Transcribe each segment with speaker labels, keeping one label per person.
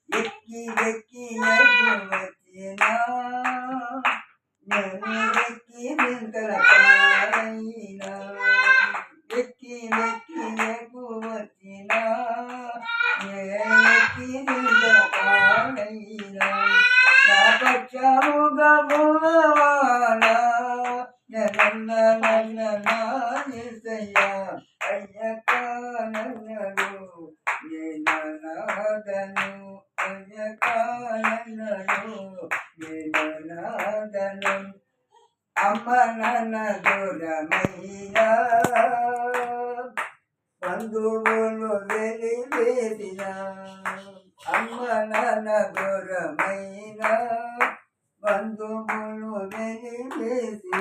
Speaker 1: ఎక్కి ఎక్కి వచ్చిన నేను ఎక్కి నింతల పాలైనా ఎక్కి ఎక్కి వచ్చిన నేను ఎక్కి నింతల పాలైనా నా పక్షముగా మూలవాడా నాయసయ్యా అయ్యక్క నన్నడు నేననాదను అయ్యక్క నన్నడు నేననాదను అమ్మ నాన్న దూరమైనా బంధువులు వెలివేసిన అమ్మ నాన్న దూరమైనా బంధువులు వెలివేసిన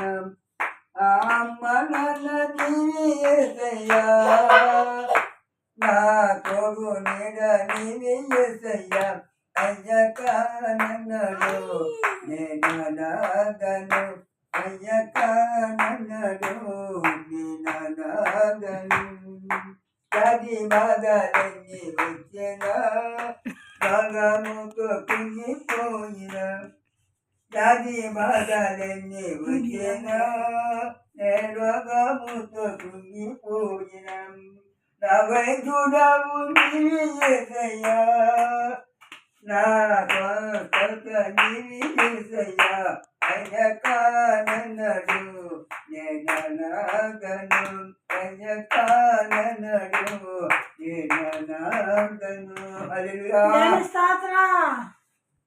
Speaker 1: అమ్మ నాన్న నీవేసయ్యా నా తోడు నీడ నీవేసయ్యా అయ్యక్క నన్నడు నేననాదను అయ్యక్క నన్నడు నేననాదను వ్యాధి బాధలన్నీ వచ్చిన భాగముతో కుంగిపోయిన వ్యాధి బాధలన్నీ వచ్చిన రోగముతో కుంగిపోయిన నా వైద్యుడవు నీవేసయ్యా నా స్వస్థత నీవేసయ్యా అయ్యక్క నన్నడు నేననాదను